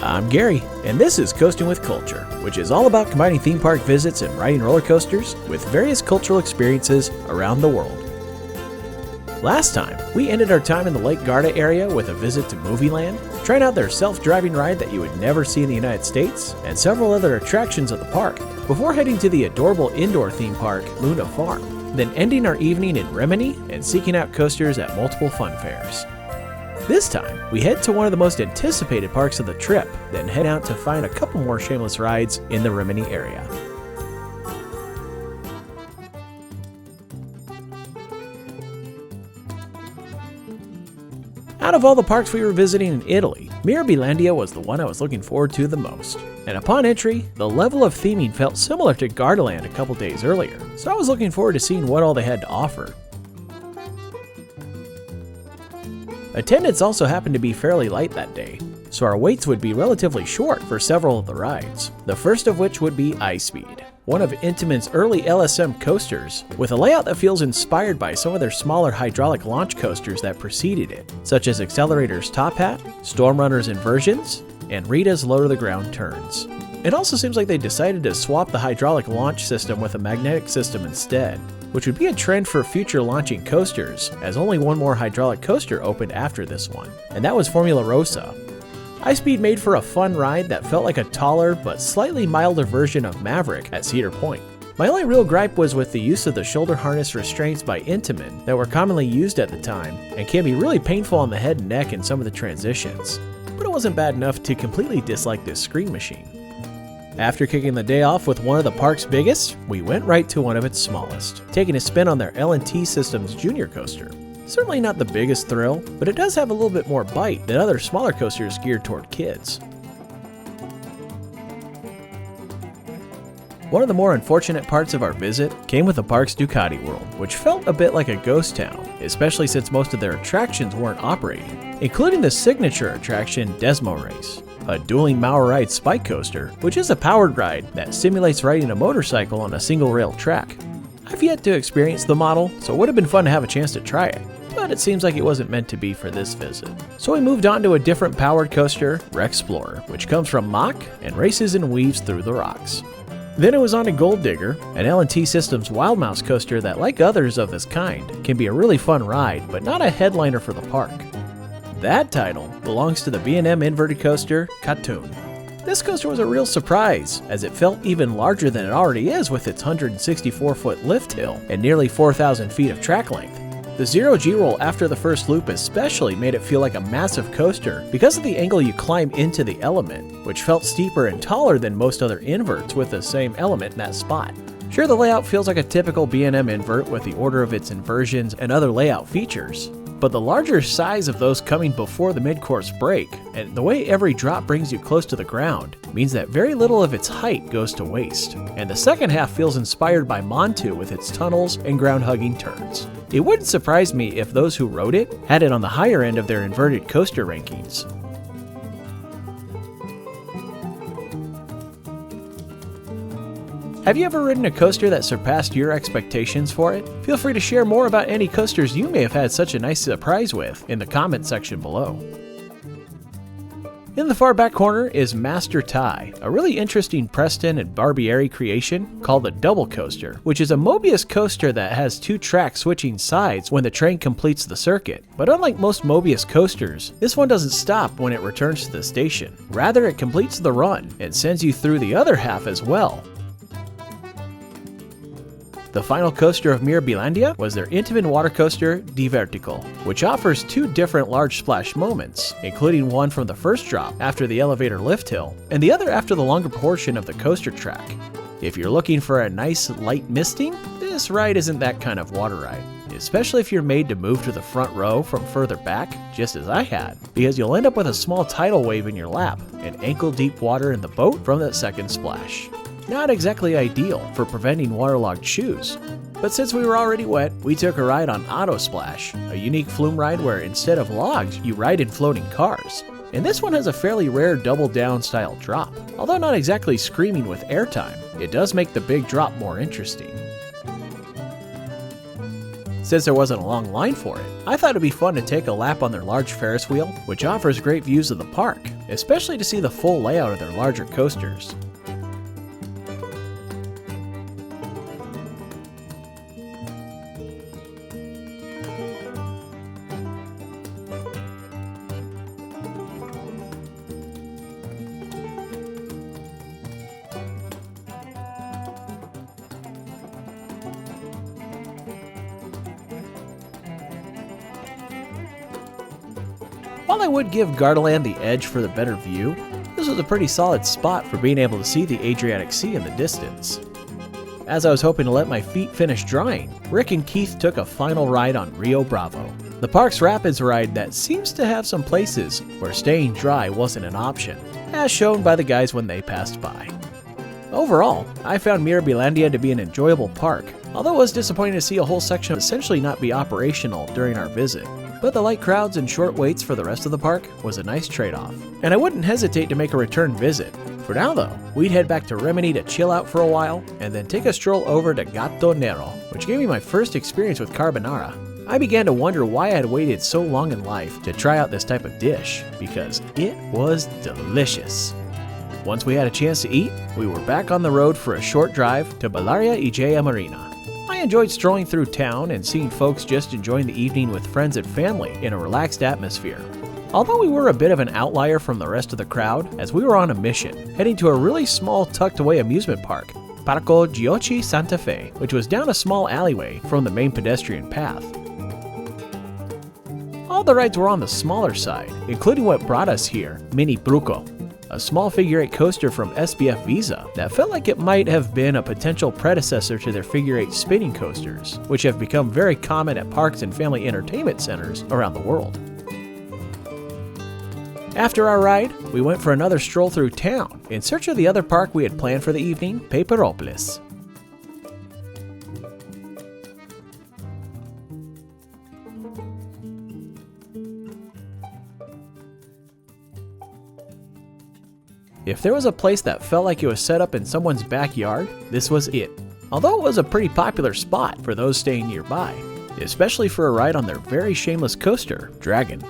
I'm Gary, and this is Coasting with Culture, which is all about combining theme park visits and riding roller coasters with various cultural experiences around the world. Last time, we ended our time in the Lake Garda area with a visit to Movieland, trying out their self-driving ride that you would never see in the United States, and several other attractions at the park, before heading to the adorable indoor theme park, Luna Farm, then ending our evening in Rimini and seeking out coasters at multiple fun fairs. This time, we head to one of the most anticipated parks of the trip, then head out to find a couple more shameless rides in the Rimini area. Out of all the parks we were visiting in Italy, Mirabilandia was the one I was looking forward to the most. And upon entry, the level of theming felt similar to Gardaland a couple days earlier, so I was looking forward to seeing what all they had to offer. Attendance also happened to be fairly light that day, so our waits would be relatively short for several of the rides, the first of which would be iSpeed, one of Intamin's early LSM coasters, with a layout that feels inspired by some of their smaller hydraulic launch coasters that preceded it, such as Accelerator's Top Hat, Stormrunner's Inversions, and Rita's Low to the Ground Turns. It also seems like they decided to swap the hydraulic launch system with a magnetic system instead, which would be a trend for future launching coasters, as only one more hydraulic coaster opened after this one, and that was Formula Rossa. iSpeed made for a fun ride that felt like a taller but slightly milder version of Maverick at Cedar Point. My only real gripe was with the use of the shoulder harness restraints by Intamin that were commonly used at the time and can be really painful on the head and neck in some of the transitions, but it wasn't bad enough to completely dislike this screen machine. After kicking the day off with one of the park's biggest, we went right to one of its smallest, taking a spin on their L&T Systems Junior coaster. Certainly not the biggest thrill, but it does have a little bit more bite than other smaller coasters geared toward kids. One of the more unfortunate parts of our visit came with the park's Ducati World, which felt a bit like a ghost town, especially since most of their attractions weren't operating, including the signature attraction Desmo Race, a dueling Maureride spike coaster, which is a powered ride that simulates riding a motorcycle on a single rail track. I've yet to experience the model, so it would have been fun to have a chance to try it, but it seems like it wasn't meant to be for this visit. So we moved on to a different powered coaster, Rexplorer, which comes from Mach and races and weaves through the rocks. Then it was on to Gold Digger, an L&T Systems Wild Mouse coaster that, like others of this kind, can be a really fun ride, but not a headliner for the park. That title belongs to the B&M inverted coaster, Katun. This coaster was a real surprise, as it felt even larger than it already is with its 164-foot lift hill and nearly 4,000 feet of track length. The zero-G roll after the first loop especially made it feel like a massive coaster because of the angle you climb into the element, which felt steeper and taller than most other inverts with the same element in that spot. Sure, the layout feels like a typical B&M invert with the order of its inversions and other layout features, but the larger size of those coming before the mid-course break, and the way every drop brings you close to the ground, means that very little of its height goes to waste, and the second half feels inspired by Montu with its tunnels and ground-hugging turns. It wouldn't surprise me if those who rode it had it on the higher end of their inverted coaster rankings. Have you ever ridden a coaster that surpassed your expectations for it? Feel free to share more about any coasters you may have had such a nice surprise with in the comment section below. In the far back corner is Master Tie, a really interesting Preston and Barbieri creation called the Double Coaster, which is a Mobius coaster that has two tracks switching sides when the train completes the circuit. But unlike most Mobius coasters, this one doesn't stop when it returns to the station. Rather, it completes the run and sends you through the other half as well. The final coaster of Mirabilandia was their Intamin water coaster, Divertical, which offers two different large splash moments, including one from the first drop after the elevator lift hill, and the other after the longer portion of the coaster track. If you're looking for a nice light misting, this ride isn't that kind of water ride, especially if you're made to move to the front row from further back, just as I had, because you'll end up with a small tidal wave in your lap and ankle-deep water in the boat from that second splash. Not exactly ideal for preventing waterlogged shoes. But since we were already wet, we took a ride on Auto Splash, a unique flume ride where instead of logs, you ride in floating cars. And this one has a fairly rare double down style drop. Although not exactly screaming with airtime, it does make the big drop more interesting. Since there wasn't a long line for it, I thought it'd be fun to take a lap on their large Ferris wheel, which offers great views of the park, especially to see the full layout of their larger coasters. While I would give Gardaland the edge for the better view, this was a pretty solid spot for being able to see the Adriatic Sea in the distance. As I was hoping to let my feet finish drying, Rick and Keith took a final ride on Rio Bravo, the park's rapids ride that seems to have some places where staying dry wasn't an option, as shown by the guys when they passed by. Overall, I found Mirabilandia to be an enjoyable park, although it was disappointing to see a whole section essentially not be operational during our visit. But the light crowds and short waits for the rest of the park was a nice trade-off, and I wouldn't hesitate to make a return visit. For now though, we'd head back to Rimini to chill out for a while, and then take a stroll over to Gatto Nero, which gave me my first experience with carbonara. I began to wonder why I had waited so long in life to try out this type of dish, because it was delicious. Once we had a chance to eat, we were back on the road for a short drive to Bellaria Igea Marina. I enjoyed strolling through town and seeing folks just enjoying the evening with friends and family in a relaxed atmosphere. Although we were a bit of an outlier from the rest of the crowd, as we were on a mission, heading to a really small tucked-away amusement park, Parco Giochi Santa Fe, which was down a small alleyway from the main pedestrian path. All the rides were on the smaller side, including what brought us here, Mini Bruco, a small figure-8 coaster from SBF Visa that felt like it might have been a potential predecessor to their figure-8 spinning coasters, which have become very common at parks and family entertainment centers around the world. After our ride, we went for another stroll through town in search of the other park we had planned for the evening, Paperopolis. If there was a place that felt like it was set up in someone's backyard, this was it. Although it was a pretty popular spot for those staying nearby, especially for a ride on their very shameless coaster, Dragon.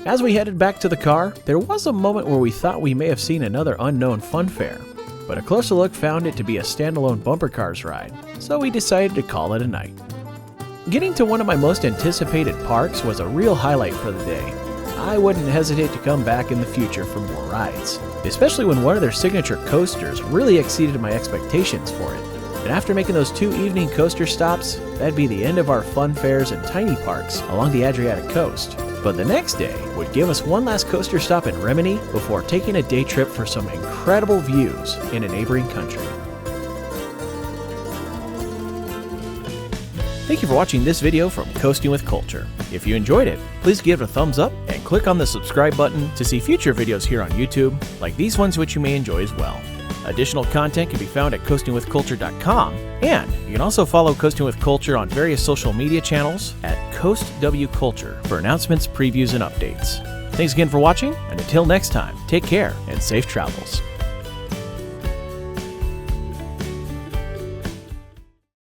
As we headed back to the car, there was a moment where we thought we may have seen another unknown fun fair, but a closer look found it to be a standalone bumper cars ride, so we decided to call it a night. Getting to one of my most anticipated parks was a real highlight for the day. I wouldn't hesitate to come back in the future for more rides, especially when one of their signature coasters really exceeded my expectations for it. And after making those 2 evening coaster stops, that'd be the end of our fun fairs and tiny parks along the Adriatic coast. But the next day would give us one last coaster stop in Rimini before taking a day trip for some incredible views in a neighboring country. Thank you for watching this video from Coasting with Culture. If you enjoyed it, please give it a thumbs up and click on the subscribe button to see future videos here on YouTube, like these ones which you may enjoy as well. Additional content can be found at coastingwithculture.com, and you can also follow Coasting with Culture on various social media channels at CoastWCulture for announcements, previews, and updates. Thanks again for watching, and until next time, take care and safe travels.